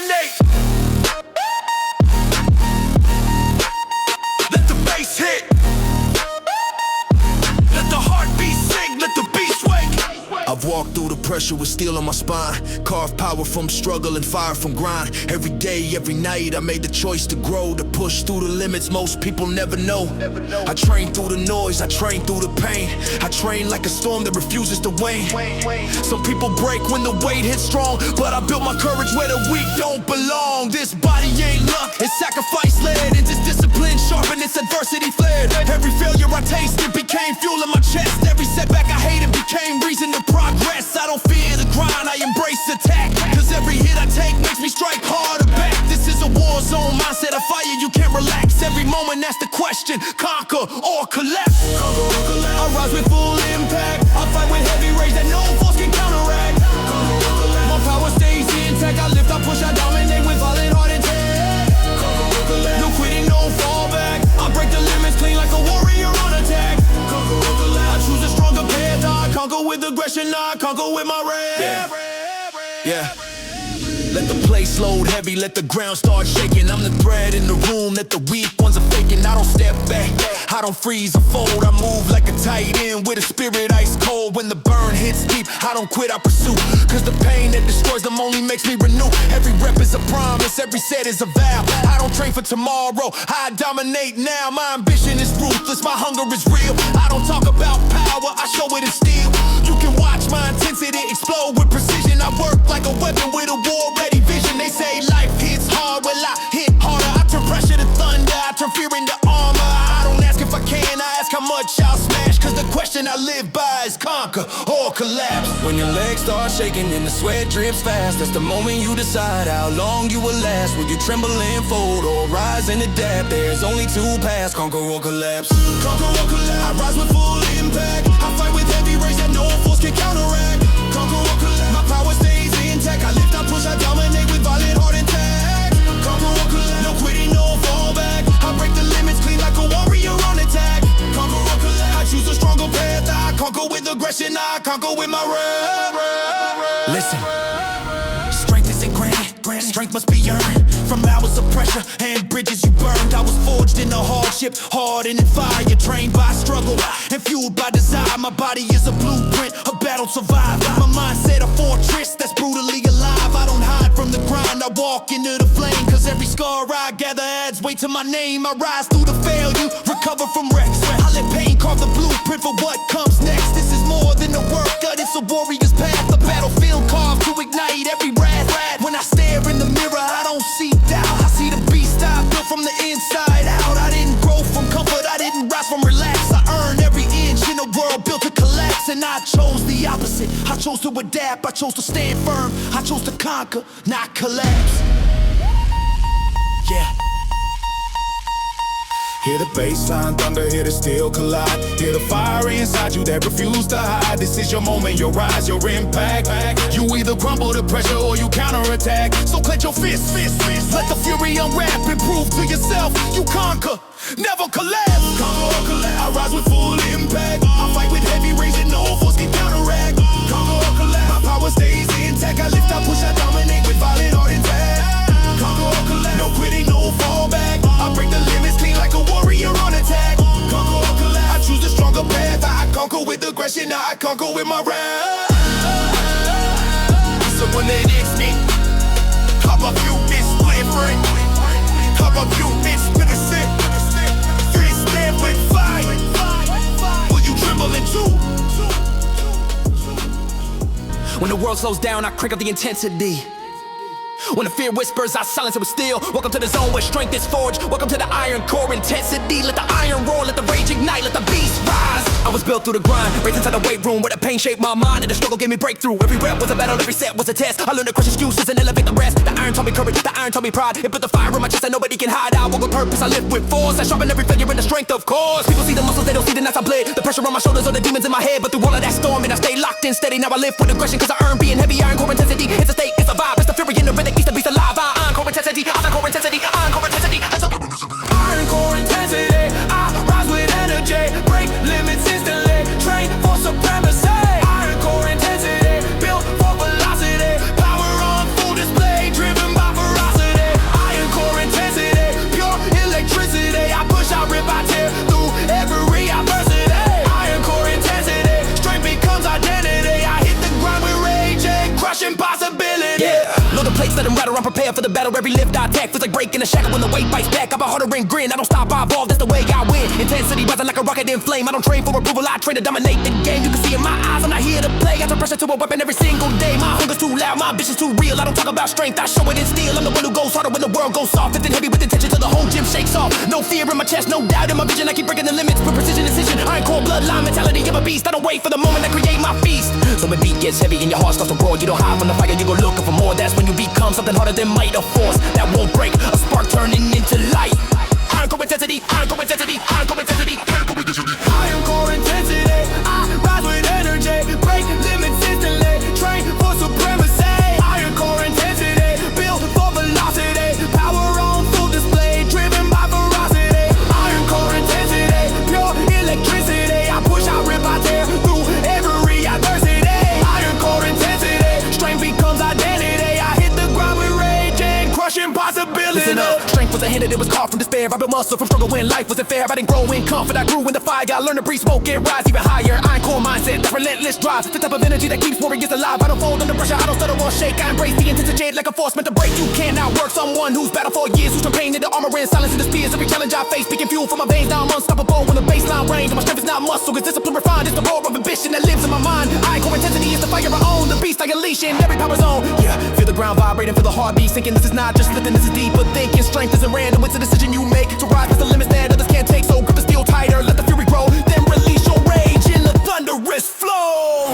dominate. Let the bass hit. Let the heartbeat sing, let the beast wake. I've walked through the pressure with steel on my spine, carved power from struggle and fire from grind. Every day, every night, I made the choice to grow, to push through the limits most people never know. I train through the noise, I train through the pain. I train like a storm that refuses to wane. Some people break when the weight hits strong, but I built my courage where the weak don't belong. This body ain't luck, it's sacrifice led, and this discipline sharpened, its adversity flared. Every failure I tasted became fuel in my chest. Every setback I hated became reason to progress. I don't fear the grind, I embrace attack, cause every hit I take makes me strike harder back. This is a war zone, mindset of fire, you can't relax. Every moment that's the question, conquer or collapse. I rise with full impact, I fight with heavy rage that no force can counteract. My power stays intact, I lift, I push, I dominate with violent heart intact. No quitting, no fallback, I break the limits clean like a warrior on attack. I choose a stronger path, I conquer with aggression, I conquer with my rap. Yeah. Let the place load heavy, let the ground start shaking. I'm the thread in the room that the weak ones are faking. I don't step back, I don't freeze or fold. I move like a tight end with a spirit ice cold. When the burn hits deep, I don't quit, I pursue. Cause the pain that destroys them only makes me renew. Every rep is a promise, every set is a vow. I don't train for tomorrow, I dominate now. My ambition is ruthless, my hunger is real. I don't talk about power, I show it in steel. You can watch my intensity explode with precision. I work like a weapon with a war-ready vision. They say life hits hard, well I hit harder. I turn pressure to thunder, I turn fear into armor. I don't ask if I can, I ask how much I'll smash. Cause the question I live by is conquer or collapse. When your legs start shaking and the sweat drips fast, that's the moment you decide how long you will last. Will you tremble and fold or rise and adapt? There's only two paths, conquer or collapse. Conquer or collapse. I rise with full impact, I fight with heavy rage that no force can counteract. Conquer or collapse. My power stays intact, I lift, I push, I dominate with violent heart intact. Conquer or collapse. No quitting, no fallback, I break the limits clean like a warrior on attack. Conquer or collapse. I choose a stronger path, I conquer with aggression, I conquer with my rap. Listen, strength isn't granted, strength must be earned from hours of pressure and bridges you burned. I was forged in the hardship, hardened in fire, trained by struggle and fueled by desire. My body is a blueprint, a battle survived. My mindset a fortress that's brutally alive. I don't hide from the grind, I walk into the flame. Cause every scar I gather adds weight to my name. I rise through the failure, recover from wrecks. I let pain carve the blueprint for what comes next. This is more than a workout, it's a warrior's path. A battlefield carved to ignite every wrath. When I stare in the mirror, I don't see doubt, I see the beast I built from the inside out. I didn't grow from comfort, I didn't rise from relax. I earned every inch in a world built to collapse. And I chose the opposite, I chose to adapt, I chose to stand firm, I chose to conquer, not collapse. Yeah. Hear the bassline thunder, hear the steel collide. Hear the fire inside you that refuse to hide. This is your moment, your rise, your impact. You either crumble to pressure or you counterattack. So clench your fists. Let the fury unwrap and prove to yourself you conquer, never collapse. Conquer or collapse. I rise with full impact, I fight with heavy rage that no force can counteract. Conquer or collapse. My power stays intact, I lift, I push, I dominate with violent heart intact. Conquer or collapse. No quitting, no fallback, I break the limits clean like a warrior on attack. Conquer or collapse. I choose a stronger path, I conquer with aggression, I conquer with my rap. So when they next me, how about you miss slavery? How about you miss innocent? Three stand with fire. Will you tremble in two? When the world slows down, I crank up the intensity. When the fear whispers, I silence it with steel. Welcome to the zone where strength is forged. Welcome to the iron core intensity. Let the iron roar, let the rage ignite, let the beast rise. I was built through the grind, raised inside the weight room where the pain shaped my mind and the struggle gave me breakthrough. Every rep was a battle, every set was a test. I learned to crush excuses and elevate the rest. The iron taught me courage, the iron taught me pride. It put the fire in my chest that nobody can hide. I walk with purpose, I live with force. I sharpen every failure in the strength of course. People see the muscles, they don't see the knives I bled. The pressure on my shoulders or the demons in my head. But through all of that storm, and I stay locked in steady. Now I live with aggression cause I earn being heavy. Iron core intensity, it's a state, it's a vibe. It's the fury in the rhythm, keeps the beast alive. Iron core intensity, iron core intensity, iron core intensity. Iron core intensity, I rise with energy. Break limits instantly, train for supremacy. Iron core intensity, built for velocity. Power on full display, driven by variety. plates, let them rattle, I'm prepared for the battle. Every lift I attack feels like breaking a shackle when the weight bites back. I'm a harder and grin, I don't stop, I evolve, that's the way I win. Intensity rising like a rocket in flame. I don't train for approval, I train to dominate the game. You can see in my eyes, I'm not here to play. I turn pressure to a weapon every single day. My hunger's too loud, my ambition's too real. I don't talk about strength, I show it in steel. I'm the one who goes harder when the world goes soft. Lifting heavy with intention till the whole gym shakes off. No fear in my chest, no doubt in my vision. I keep breaking the limits with precision, decision. Iron core, bloodline, mentality of a beast. I don't wait for the moment to create my feast. So when beat gets heavy and your heart starts to roar, you don't hide from the fire, you go looking for more. That's when you become something harder than might, a force that won't break, a spark turning into light. Iron core intensity, iron core intensity, iron core intensity, iron core intensity. Iron core intensity, I rise with energy, break limits instantly, train for supremacy. Iron core intensity, built for velocity, power on full display, driven by ferocity. Iron core intensity, pure electricity, I push, I rip, I tear through every adversity. Iron core intensity, strength becomes identity, I hit the ground with rage and crushing possibility. Listen up, strength was a hint, it was caught from despair. I built muscle from struggle when life wasn't fair. I didn't grow in comfort, I grew in the fire. I learned to breathe smoke and rise even higher. Iron core mindset, that relentless drive, the type of energy that keeps warriors alive. I don't fold under pressure, I don't stutter or shake. I embrace the intensity like a force meant to break. You can't outwork someone who's battled for years, who's turned pain into armor and silence in his fears. Every challenge I face, speaking fuel from my veins. Now I'm unstoppable when the baseline range. My strength is not muscle, cause discipline refined. It's the roar of ambition that lives in my mind. Iron core intensity is the fire I own, the beast I unleash in every power zone. Yeah, feel the ground vibrating, feel the heartbeat sinking. This is not just lifting, this is deeper thinking. Strength isn't random, it's a decision you make to rise past the limits that others can't take. So grip the steel tighter, let the fury grow, then release your rage in a thunderous flow.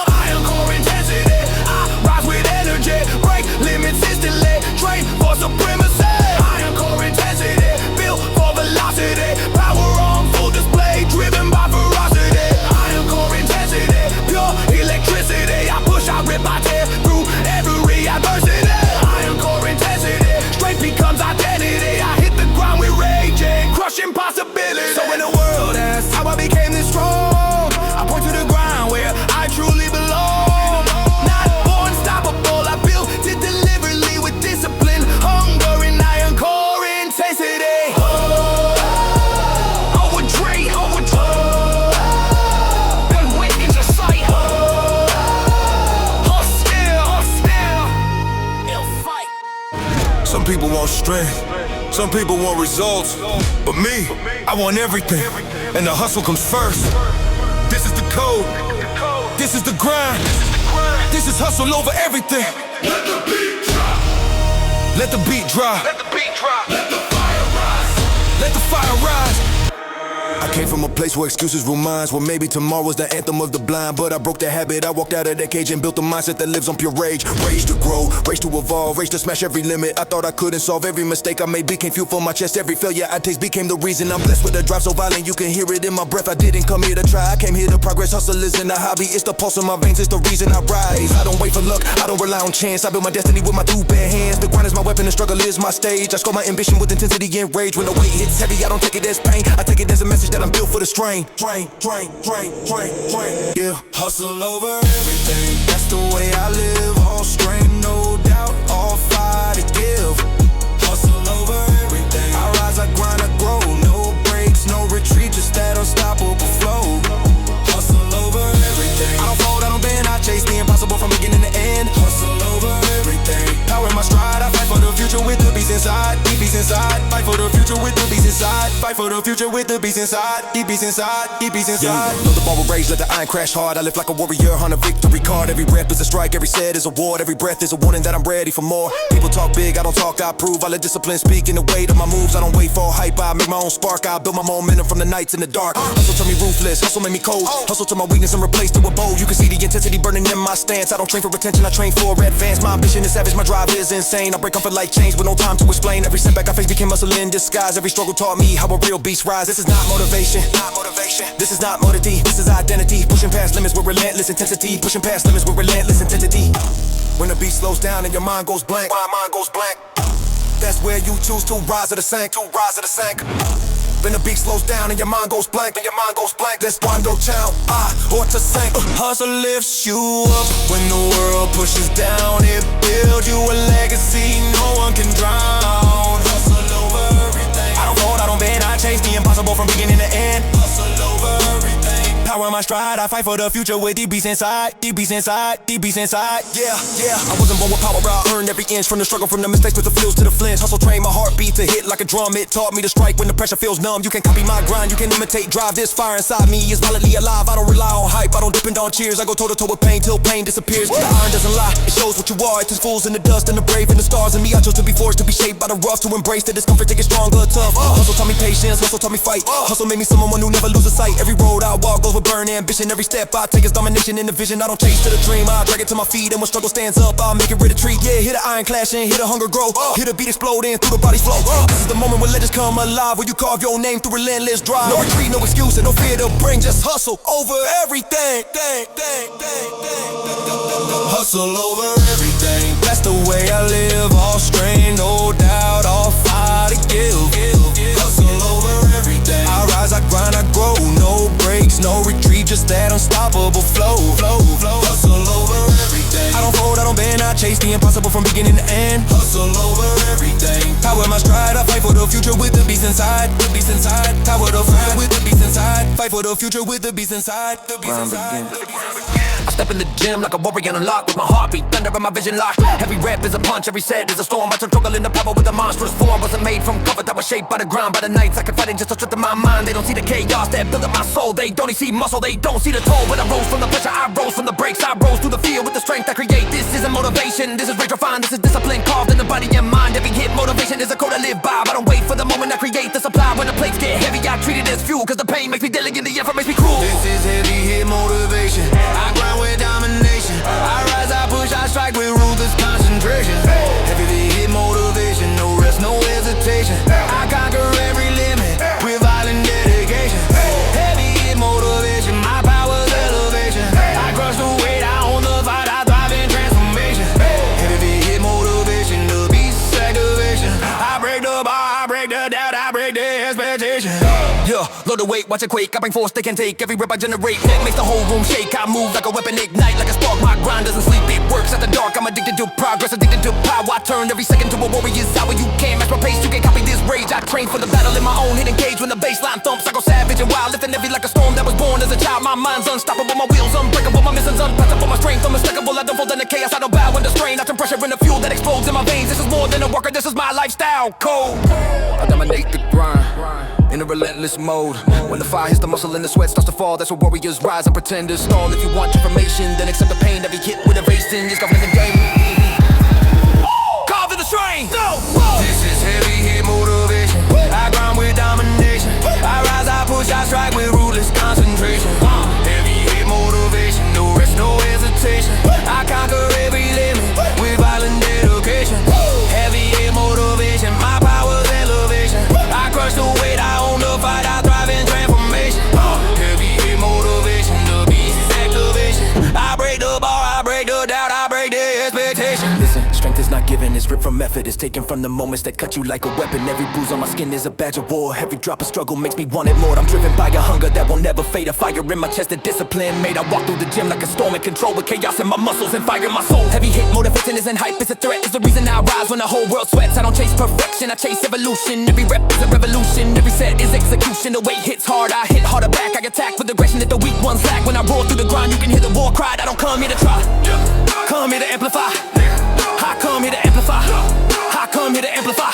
Iron core intensity, I rise with energy, break limits instantly, train for supremacy. Iron core intensity, built for velocity, power on full display, driven by ferocity. Iron core intensity, pure electricity, I push, I rip, I tear through every adversity. Iron core intensity, strength becomes identity, I hit the ground with rage and crushing possibility. So when the world asks how I became this strong, I point to the ground where I truly belong. Not unstoppable, I built it deliberately with discipline, hunger and iron core intensity. Overdrain, gun went into sight. Hostile, ill fight. Some people want strength, some people want results, but me, I want everything, and the hustle comes first. This is the code, this is the grind, this is hustle over everything. Let the beat drop, let the beat drop, let the beat drop, let the fire rise, let the fire rise. I came from a place where excuses rule minds, where maybe tomorrow's the anthem of the blind. But I broke the habit, I walked out of that cage and built a mindset that lives on pure rage. Rage to grow, rage to evolve, rage to smash every limit. I thought I couldn't solve every mistake I made, became fuel for my chest. Every failure I taste became the reason I'm blessed with a drive so violent you can hear it in my breath. I didn't come here to try, I came here to progress. Hustle isn't a hobby, it's the pulse in my veins, it's the reason I rise. I don't wait for luck, I don't rely on chance. I build my destiny with my two bare hands. The grind is my weapon, the struggle is my stage. I score my ambition with intensity and rage. When the weight hits heavy, I don't take it as pain, I take it as a message that I'm built for the strain. Train, yeah. Hustle over everything, that's the way I live. All strain, no doubt, all fire to give. Hustle over everything, I rise, I grind, I grow. No breaks, no retreat, just that unstoppable flow. Hustle over everything, I don't fold, I don't bend, I chase the impossible from beginning to end. Hustle over everything, power in my stride, I fight for the future with the beast inside. Deep beast inside, fight for the future with the beast inside. Fight for the future with the beast inside. Deep beast inside, deep beast inside. Know the ball will rage, let the iron crash hard. I live like a warrior on a victory card. Every rep is a strike, every set is a ward. Every breath is a warning that I'm ready for more. People talk big, I don't talk, I prove. I let discipline speak in the weight of my moves. I don't wait for hype, I make my own spark. I build my momentum from the nights in the dark. Hustle turn me ruthless, hustle make me cold. Hustle to my weakness and replace to a bow. You can see the intensity burning in my stance. I don't train for attention, I train for advance. My ambition is savage, my drive is insane. I break comfort like chains with no time to explain. Every setback I face became muscle in disguise. Every struggle taught me how a real beast rise. This is not motivation, this is not motivation, this is identity. Pushing past limits with relentless intensity. Pushing past limits with relentless intensity. When the beat slows down and your mind goes blank, my mind goes blank, that's where you choose to rise or to sink. When the beat slows down and your mind goes blank, that's cuando chao, or to sink. Hustle lifts you up when the world pushes down. It builds you a legacy no one can drown. Hustle over everything, I don't fold, I don't bend, I chase the impossible from beginning to end. Hustle over everything, power in my stride. I fight for the future with deep beats inside, deep beats inside, deep beats inside. Yeah, yeah. I wasn't born with power, but I earned every inch from the struggle, from the mistakes with the feels to the flinch. Hustle train my heartbeat to hit like a drum. It taught me to strike when the pressure feels numb. You can copy my grind, you can imitate drive. This fire inside me is violently alive. I don't rely on hype, I don't depend on cheers. I go toe to toe with pain till pain disappears. The iron doesn't lie, it shows what you are. It turns fools in the dust and the brave in the stars. And me, I chose to be forged, to be shaped by the rough, to embrace the discomfort, to get stronger, tough. Hustle taught me patience, hustle taught me fight. Hustle made me someone who never loses sight. Every road I walk goes with burn ambition. Every step I take is domination in the vision. I don't chase to the dream, I drag it to my feet. And when struggle stands up, I'll make it retreat. Yeah, hear the iron clashing, hear the hunger grow, hear the beat exploding through the body flow. This is the moment when legends come alive, where you carve your name through relentless drive. No retreat, no excuse, and no fear to bring. Just hustle over everything. Hustle over everything. That's the way I live. All strain, no doubt, all fire to give. Hustle over everything. I rise, I grind, I grow. No breaks, no retreat, just that unstoppable flow. Hustle over everything. I don't fold, I don't bend, I chase the impossible from beginning to end. Hustle over everything. Power my stride, I fight for the future with the beast inside. The beast inside. Power the future with the beast inside. Fight for the future with the beast inside. The beast inside. I step in the gym like a warrior unlocked, with my heartbeat thunder and my vision locked. Every rep is a punch, every set is a storm. I struggle in the power with a monstrous form. Wasn't made from cover that was shaped by the grind. By the nights I can fight it just to strengthen my mind. They don't see the chaos that built up my soul. They don't see muscle, they don't see the toll. When I rose from the pressure, I rose from the breaks. I rose through the field with the strength I create. This isn't motivation, this is rage refined. This is discipline carved in the body and mind. Every hit motivation is a code I live by. I don't wait for the moment I create the supply. When the plates get heavy, I treat it as fuel. Cause the pain makes me delicate, the effort makes me cruel. This is heavy hit motivation. I grind with domination. I rise, I push, I strike with ruthless concentration. Heavy hit motivation, no rest, no hesitation. I conquer every limit with violent dedication. Heavy hit motivation, my power's elevation. I crush the weight, I own the fight, I thrive in transformation. Heavy hit motivation, the beast's activation. I break the bar, I break the doubt, I break the expectation. Yeah, load the weight, watch it quake. I bring force they can take. Every rep I generate, that makes the whole room shake. I move like a weapon, ignite like a spark. My grind doesn't sleep, it works at the dark. I'm addicted to progress, addicted to power. I turn every second to a warrior's hour. You can't match my pace, you can't copy this rage. I train for the battle in my own hidden cage. When the baseline thumps, I go savage and wild, lifting heavy like a storm that was born as a child. My mind's unstoppable, my wheels unbreakable, my mission's unpassable, my strength unmistakable. I don't fold in the chaos, I don't bow under strain. I turn pressure into fuel that explodes in my veins. This is more than a worker, this is my lifestyle code. I dominate the grind in a relentless mode. When the fire hits the muscle and the sweat starts to fall, that's where warriors rise and pretend to stall. If you want transformation, then accept the pain. Every hit with a racing, it's government game. Carved in the strain. This is heavy hit motivation. I grind with domination. I rise, I push, I strike with ruthless concentration. Heavy hit motivation, no rest, no hesitation. I conquer every limit with violent dedication. Heavy hit motivation, my power's elevation. I crush the weight, I own the fight, I thrive in transformation. Heavy hit motivation, the beast's activation. I break the bar, I break the doubt, I break the expectation. Listen, strength is not given, it's ripped from effort. It's taken from the moments that cut you like a weapon. Every bruise on my skin is a badge of war. Every drop of struggle makes me want it more. I'm driven by a hunger that will never fade. A fire in my chest, a discipline made. I walk through the gym like a storm in control, with chaos in my muscles and fire in my soul. Heavy hit motivation isn't hype, it's a threat. It's the reason I rise when the whole world sweats. I don't chase perfection, I chase evolution. Every rep is a revolution, every set is execution. The weight hits hard, I hit harder back. I attack with aggression that the weak ones lack. When I roar through the grind, you can hear the war cry. I don't come here to try, come here to amplify. I come here to amplify. I come here to amplify.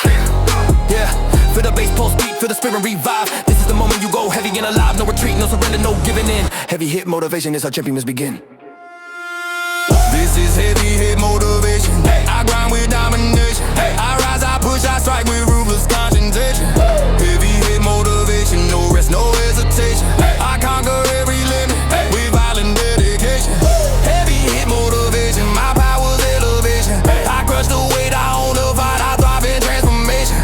Yeah, feel the bass pulse beat, feel the spirit revive. This is the moment you go heavy and alive. No retreat, no surrender, no giving in. Heavy hit motivation is how champions begin. This is heavy hit motivation. I grind with domination. I rise, I push, I strike with ruthless concentration. Heavy hit motivation, no rest, no hesitation. I conquer every limit with violent dedication. Heavy hit motivation, my power's elevation. I crush the weight, I own the fight, I thrive in transformation.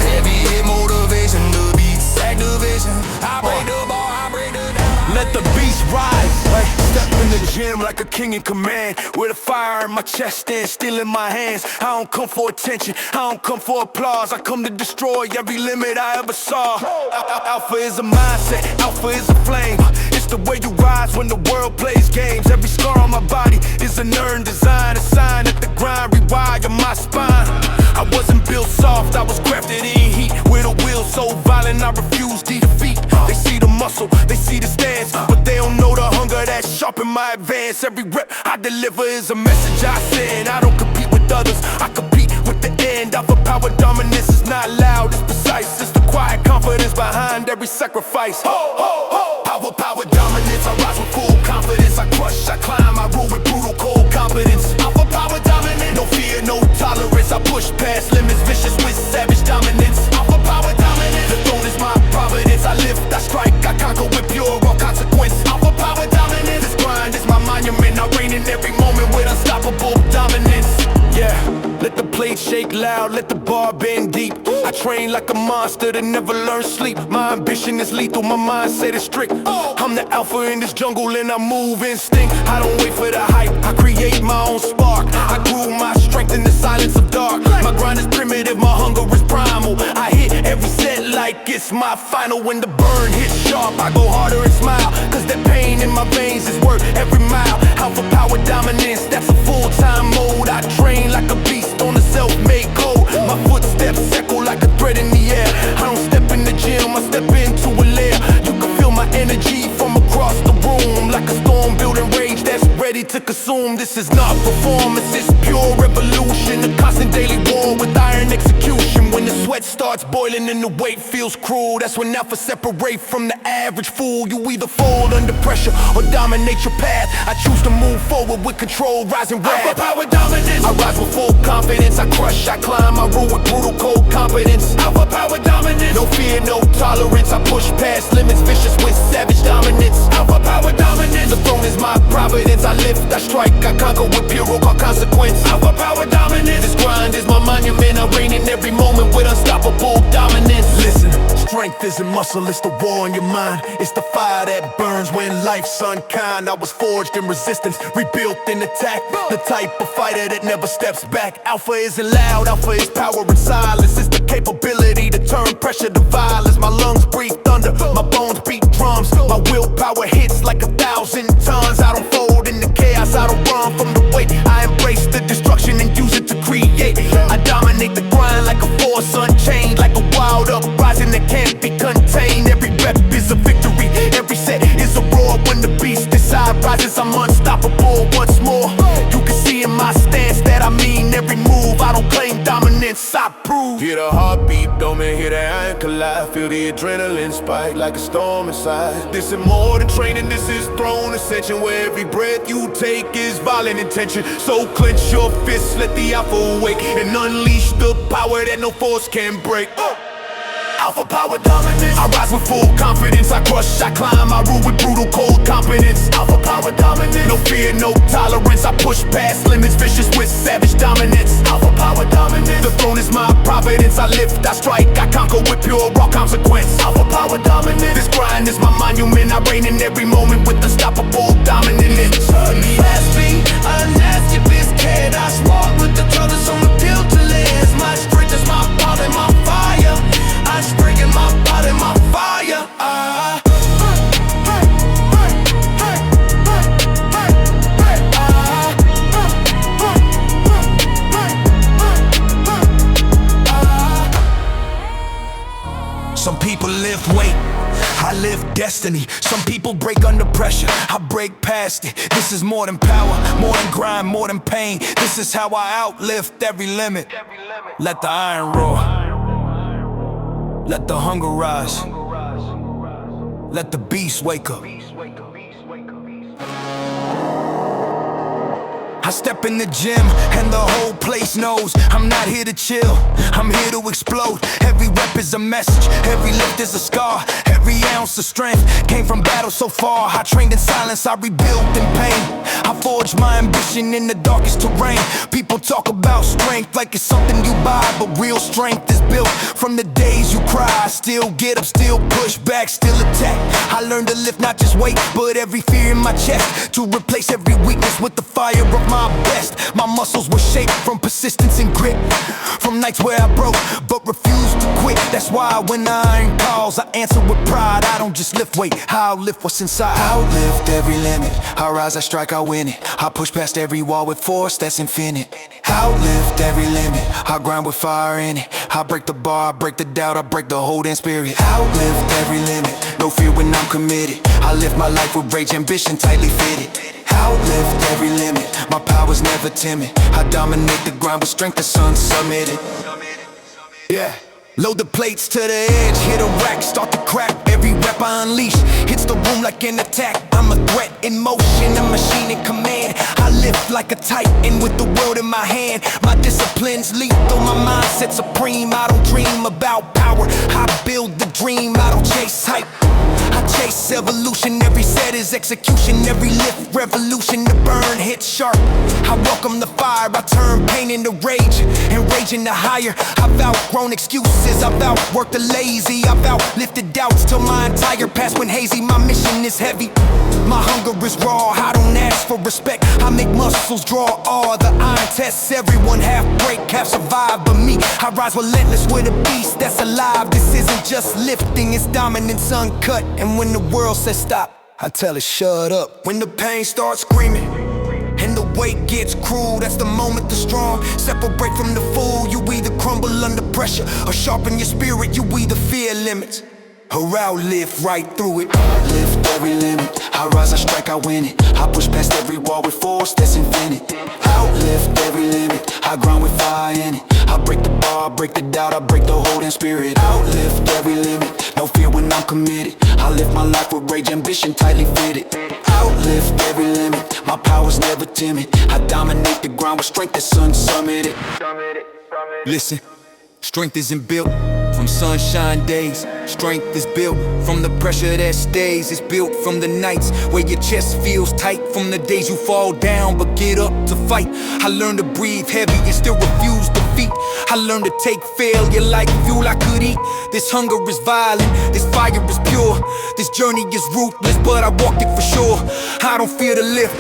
Heavy hit motivation, the beast's activation. I break the bar, I break the down. Let the beast rise. Step in the gym like a king in command, with a fire in my chest and steel in my hands. I don't come for attention, I don't come for applause. I come to destroy every limit I ever saw. Alpha is a mindset, alpha is a flame. It's the way you rise when the world plays games. Every scar on my body is an earned design, a sign that the grind rewire my spine. I wasn't built soft, I was crafted in heat, with a will so violent I refuse defeat. They see the muscle. They see the stance, but they don't know the hunger that's sharpen my advance. Every rep I deliver is a message I send. I don't compete with others, I compete with the end. Alpha power dominance is not loud, it's precise. It's the quiet confidence behind every sacrifice. Ho, ho, ho. Power dominance, I rise with full confidence. I crush, I climb, I rule with brutal cold competence. Alpha power dominance, no fear, no tolerance. I push past limits, vicious with savage dominance. Alpha power dominance, the throne is my providence. I lift, I strike, I conquer with pure raw consequence. Alpha power dominance, this grind is my monument. I reign in every moment with unstoppable dominance. Yeah, let the plate shake loud, let the bar bend deep. I train like a monster that never learns sleep. My ambition is lethal, my mindset is strict. I'm the alpha in this jungle and I move instinct. I don't wait for the hype, I create my own spark. I grew my strength in the silence of dark. My grind is primitive, my hunger is primal. I hit every set like it's my final. When the burn hits sharp, I go harder and smile, cause that pain in my veins is worth every mile. Alpha power dominance, that's a full-time mode. I train like a beast on a self-made code. My footsteps echo like a thread in the air. I don't step in the gym, I step into a lair. You can feel my energy from across the room, like a storm building rage that's ready to consume. This is not performance, it's pure revolution. A constant daily war with iron execution. When the sweat starts boiling and the weight feels cruel, that's when alpha separate from the average fool. You either fold under pressure or dominate your path. I choose to move forward with control, rising wrath. Alpha power dominance, I rise with full confidence. I crush, I climb, I rule with brutal cold competence. Alpha power dominance, no fear, no tolerance. I push past limits, vicious with savage dominance. Alpha power dominance, the throne is my providence. I lift, I strike, I conquer with pure raw consequence. Alpha power dominance, this grind is my monument. I reign in every moment with unstoppable dominance. Listen, strength isn't muscle, it's the war in your mind. It's the fire that burns when life's unkind. I was forged in resistance, rebuilt in attack. The type of fighter that never steps back. Alpha isn't loud, alpha is power in silence. It's the capability to turn pressure to violence. My lungs breathe thunder, my bones beat drums. My willpower hits like 1,000 tons. I don't fold in the chaos, I don't run from the weight. I embrace the destruction and use it to create. I dominate the grind like a force unchained, like a wild uprising that can't be contained. Every rep is a victory, every set is a roar. When the beast inside rises, I'm unstoppable once more. You can see in my stance that I mean every move. I don't claim dominance, I prove. Hear the heartbeat, don't hear the iron collide. Feel the adrenaline spike like a storm inside. This is more than training, this is throne ascension, where every breath you take is violent intention. So clench your fists, let the alpha awake, and unleash the power that no force can break. Alpha power dominance, I rise with full confidence. I crush, I climb, I rule with brutal cold competence. Alpha power dominance, no fear, no tolerance. I push past limits, vicious with savage dominance. Alpha power dominance, the throne is my providence. I lift, I strike, I conquer with pure raw consequence. Alpha power dominance, this grind is my monument. I reign in every moment with unstoppable dominance. Pass me a nasty biscuit, I walk with the brothers on the pill to live. My strength is my body, my fire. I spring in my body, my fire. Some people lift weight, I live destiny. Some people break under pressure, I break past it. This is more than power, more than grind, more than pain. This is how I outlift every limit. Let the iron roar, let the hunger rise, let the beast wake up. I step in the gym and the whole place knows I'm not here to chill, I'm here to explode. Every rep is a message, every lift is a scar. Every ounce of strength came from battle so far. I trained in silence, I rebuilt in pain. I forged my ambition in the darkest terrain. People talk about strength like it's something you buy, but real strength is built from the days you cry. I still get up, still push back, still attack. I learned to lift not just weight, but every fear in my chest, to replace every weakness with the fire of my best. My muscles were shaped from persistence and grit, from nights where I broke but refused to quit. That's why when the iron calls, I answer with pride. I don't just lift weight, I'll lift what's inside. I'll lift every limit, I rise, I strike, I win it. I push past every wall with force that's infinite. I'll lift every limit, I grind with fire in it. I break the bar, I break the doubt, I break the whole damn spirit. I'll lift every limit, no fear when I'm committed. I live my life with rage, ambition tightly fitted. Outlift every limit, my power's never timid. I dominate the grind with strength, the sun submitted. Yeah. Load the plates to the edge, hit a rack, start to crack. Every rep I unleash hits the room like an attack. I'm a threat in motion, a machine in command. I lift like a titan with the world in my hand. My discipline's lethal, my mindset supreme. I don't dream about power, I build the dream. I don't chase hype, I chase evolution. Every set is execution, every lift revolution. The burn hits sharp, I welcome the fire. I turn pain into rage and rage into higher. I've outgrown excuses, I've outworked the lazy. I've outlifted doubts till my entire past went hazy. My mission is heavy, my hunger is raw. I don't ask for respect, I make muscles draw awe. The iron tests everyone, half break, half survive. But me, I rise relentless with a beast that's alive. This isn't just lifting, it's dominance uncut. And when the world says stop, I tell it shut up. When the pain starts screaming and the weight gets cruel, that's the moment the strong separate from the fool. You either crumble under pressure or sharpen your spirit. You either fear limits or outlive right through it. Lift every limit, I rise, I strike, I win it. I push past every wall with force that's infinite. Outlift every limit, I grind with fire in it. I break the bar, I break the doubt, I break the hold in spirit. Outlift every limit, no fear when I'm committed. I live my life with rage, ambition tightly fitted. Outlift every limit, my power's never timid. I dominate the ground with strength that's unsummited. Listen, strength isn't built from sunshine days. Strength is built from the pressure that stays. It's built from the nights where your chest feels tight, from the days you fall down but get up to fight. I learned to breathe heavy and still refuse defeat. I learned to take failure like fuel I could eat. This hunger is violent, this fire is pure. This journey is ruthless, but I walk it for sure. I don't fear to lift,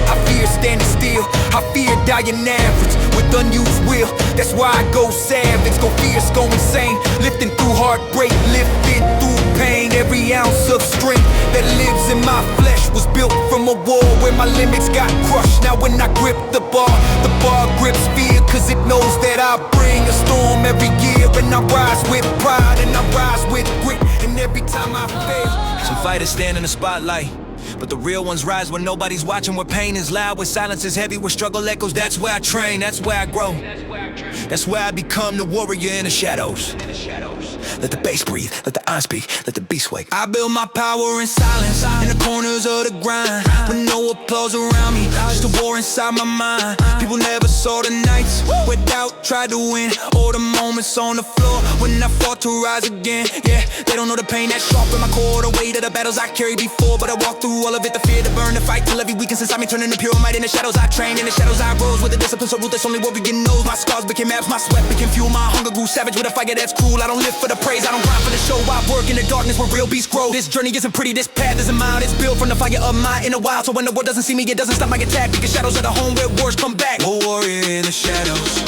I fear standing still. I fear dying average with unused will. That's why I go savage, go fierce, go insane. Lifting through heartbreak, lifting through pain. Every ounce of strength that lives in my flesh was built from a war where my limits got crushed. Now when I grip the bar grips fear, cause it knows that I bring a storm every year. And I rise with pride and I rise with grit. And every time I fail, some fighters stand in the spotlight, but the real ones rise when nobody's watching, where pain is loud, where silence is heavy, where struggle echoes. That's where I train, that's where I grow. That's where I become the warrior in the shadows. Let the bass breathe, let the iron speak, let the beast wake. I build my power in silence, in the corners of the grind, with no applause around me, just a war inside my mind. People never saw the nights where doubt tried to win, or the moments on the floor when I fought to rise again. Yeah, they don't know the pain that's sharp in my core, the weight of the battles I carried before. But I walk through all of it, the fear, the burn, the fight, till every weakness inside me turning to pure might. In the shadows I trained, in the shadows I rose, with a discipline so ruthless only warrior knows. My scars became maps, my sweat became fuel, my hunger grew savage with a fire that's cruel. I don't live for the praise, I don't grind for the show. I work in the darkness where real beasts grow. This journey isn't pretty, this path isn't mild. It's built from the fire of my inner wild. So when the world doesn't see me, it doesn't stop my attack, because shadows are the home where wars come back. Oh, warrior in the shadows,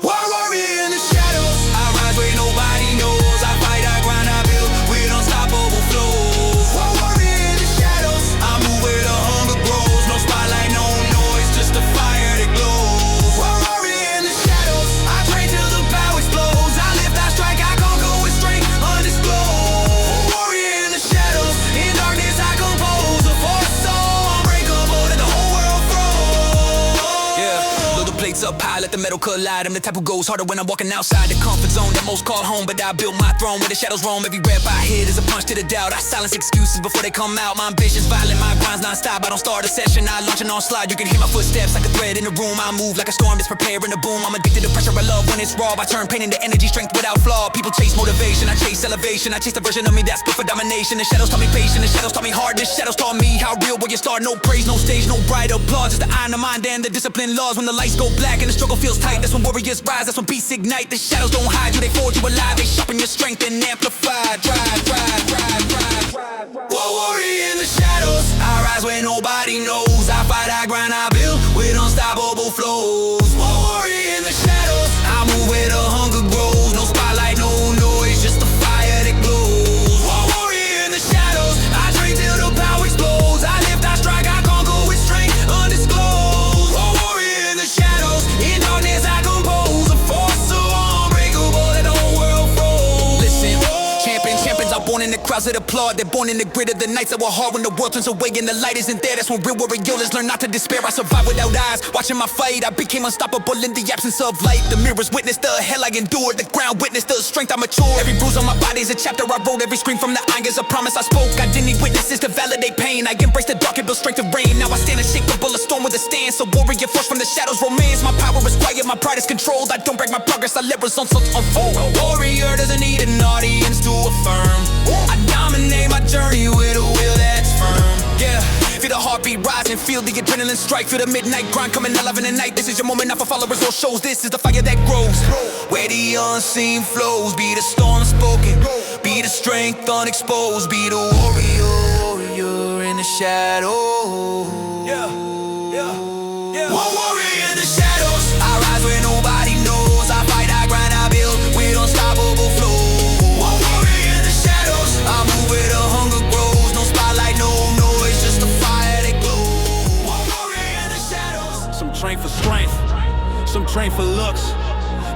warrior in the shadows. I rise where nobody knows. I fight, I grind, I build with unstoppable flows. Warrior in the shadows, I move where the hunger grows. No spotlight, no noise, just a fire that glows. Warrior in the shadows, I train till the power explodes. I lift, I strike, I conquer with strength undisclosed. Warrior in the shadows, in darkness I compose a force so unbreakable that the whole world froze. Yeah, load the plates up high, let the metal collide. I'm the type who goes harder when I'm walking outside the comfort zone that most call home. But I built my throne where the shadows roam. Every rep I hit is a punch to the doubt. I silence excuses before they come out. My ambition's violent, my grind's non-stop. I don't start a session, I launch an onslaught. You can hear my footsteps like a thread in the room. I move like a storm that's preparing to boom. I'm addicted to pressure I love when it's raw. I turn pain into energy, strength without flaw. People chase motivation, I chase elevation. I chase the version of me that's good for domination. The shadows taught me patience, the shadows taught me hardness. Shadows taught me how real where you start. No praise, no stage, no bright applause. Just the eye in the mind and the discipline laws. When the lights go black and the struggle feels tight, that's when warriors rise, that's when beasts ignite. The shadows don't hide you, they forge you alive. They sharpen your strength and amplify. Drive. Warrior in the shadows, I rise where nobody knows. I fight, I grind, I build with unstoppable flows. Warrior in the shadows, I move where the hunger grows. No spotlight, no noise, just a fire that glows. Warrior in the shadows, I train till the power explodes. I lift, I strike, I conquer with strength undisclosed. Warrior in the shadows, in darkness I compose a force so unbreakable that the whole world froze. Listen, champions are born in the crowds that applaud. They're born in the grit of the nights that were hard when the world turns away and the light isn't there. That's when real warriors learn not to despair. I survived without eyes, watching my fight. I became unstoppable in the absence of light. The mirrors witnessed the hell I endured. The ground witnessed the strength I matured. Every bruise on my body is a chapter I wrote. Every scream from the eye is a promise I spoke. I didn't need witnesses to validate pain. I embraced the dark and built strength to reign. Now I stand unshakable, a storm with a stance. A warrior force from the shadows romance. My power is quiet, my pride is controlled. I don't break my progress, I let results unfold. A warrior doesn't need an audience to affirm. I dominate my journey with a will that's firm. Yeah, feel the heartbeat rise and feel the adrenaline strike. Feel the midnight grind coming alive in the night. This is your moment, not for followers or shows. This is the fire that grows, where the unseen flows. Be the storm spoken, be the strength unexposed. Be the warrior in the shadow. One warrior in the shadows. I rise where nobody knows. I fight, I grind, I build with unstoppable flow. One warrior in the shadows. I move where the hunger grows. No spotlight, no noise, just a fire that glows. One warrior in the shadows. Some train for strength, some train for looks,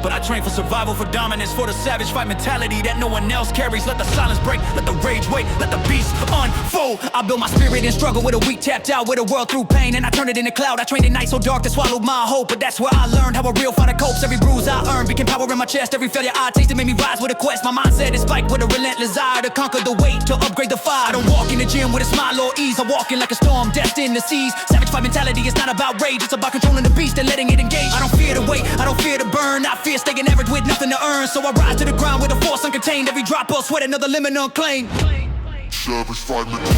but I train for survival, for dominance, for the savage fight mentality that no one else carries. Let the silence break, let the rage wait, let the beast unfold. I build my spirit and struggle with a weak tapped out, with a world through pain, and I turn it into cloud. I trained in night so dark that swallowed my hope, but that's where I learned how a real fighter copes. Every bruise I earned became power in my chest. Every failure I tasted made me rise with a quest. My mindset is spiked with a relentless desire to conquer the weight, to upgrade the fire. I don't walk in the gym with a smile or ease. I walk in like a storm destined to seize. Savage fight mentality is not about rage, it's about controlling the beast and letting it engage. I don't fear to wait, I don't fear to burn. I fear staying average with nothing to earn. So I rise to the ground with a force uncontained. Every drop of sweat, another limit unclaimed. Savage fight mentality.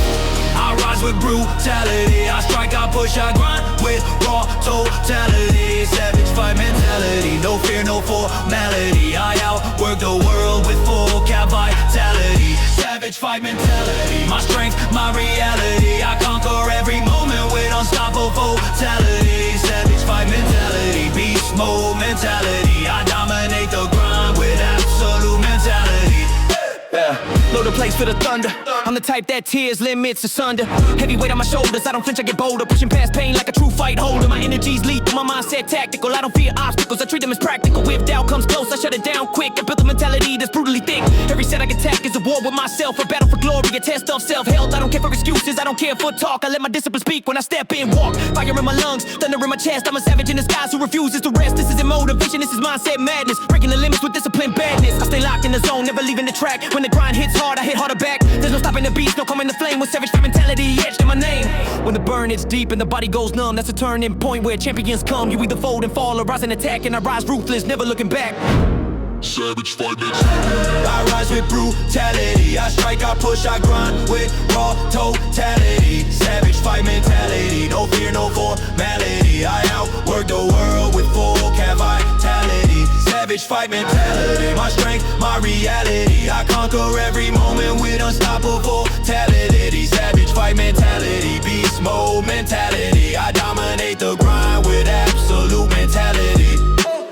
I rise with brutality. I strike, I push, I grind with raw totality. Savage fight mentality. No fear, no formality. I outwork the world with full cap vitality. Savage fight mentality. My strength, my reality. I conquer every moment with unstoppable fatality. Savage fight mentality. Beast mode mentality. I dominate the grind with absolute mentality. Load a place for the thunder. I'm the type that tears limits asunder. Heavy weight on my shoulders, I don't flinch, I get bolder. Pushing past pain like a true fight holder. My energy's lethal, my mindset tactical. I don't fear obstacles, I treat them as practical. If doubt comes close, I shut it down quick. I build a mentality that's brutally thick. Every set I attack is a war with myself, a battle for glory, a test of self-health. I don't care for excuses, I don't care for talk. I let my discipline speak when I step in, walk. Fire in my lungs, thunder in my chest. I'm a savage in disguise who refuses to rest. This isn't motivation, this is mindset madness. Breaking the limits with discipline badness. I stay locked in the zone, never leaving the track. When the grind hits hard, I hit harder back. There's no stopping the beast, no calming the flame. With savage fight mentality etched in my name. When the burn hits deep and the body goes numb, that's a turning point where champions come. You either fold and fall or rise and attack, and I rise ruthless, never looking back. Savage fight mentality. I rise with brutality. I strike, I push, I grind with raw totality. Savage fight mentality. No fear, no formality. I outwork the world with full cap vitality. Savage fight mentality. My strength, my reality. I conquer every moment with unstoppable fatality. Savage fight mentality. Beast mode mentality. I dominate the grind with absolute mentality.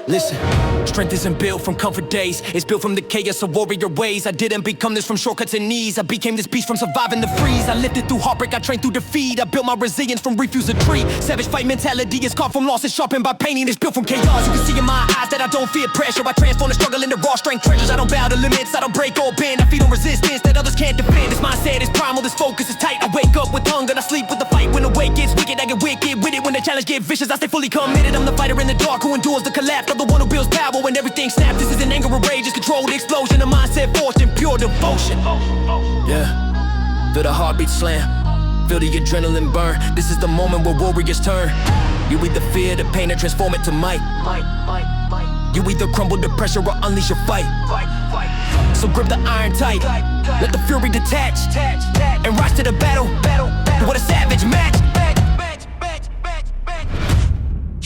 Listen, strength isn't built from comfort days. It's built from the chaos of warrior ways. I didn't become this from shortcuts and knees. I became this beast from surviving the freeze. I lifted through heartbreak, I trained through defeat. I built my resilience from refuse a tree. Savage fight mentality is carved from loss and sharpened by pain. It's built from chaos. You can see in my eyes that I don't fear pressure. I transform the struggle into raw strength treasures. I don't bow to limits, I don't break or bend. I feed on resistance that others can't defend. This mindset is primal, this focus is tight. I wake up with hunger and I sleep with the fight. When the weight gets wicked, I get wicked with it. When the challenge get vicious, I stay fully committed. I'm the fighter in the dark who endures the collapse. I'm the one who builds power when everything snaps. This isn't anger or rage, it's controlled explosion. A mindset forged in pure devotion. Yeah, feel the heartbeat slam, feel the adrenaline burn. This is the moment where warriors turn. You either fear the pain or transform it to might. You either crumble the pressure or unleash your fight. So grip the iron tight, let the fury detach, and rise to the battle. What a savage match.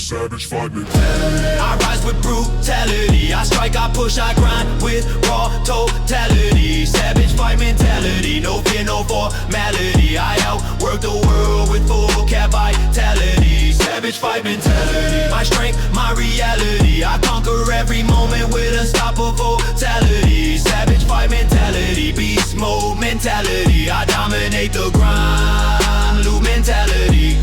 Savage fight mentality. I rise with brutality. I strike, I push, I grind with raw totality. Savage fight mentality. No fear, no formality. I outwork the world with full cap vitality. Savage fight mentality. My strength, my reality. I conquer every moment with unstoppable fatality. Savage fight mentality. Beast mode mentality. I dominate the grind. Loop mentality.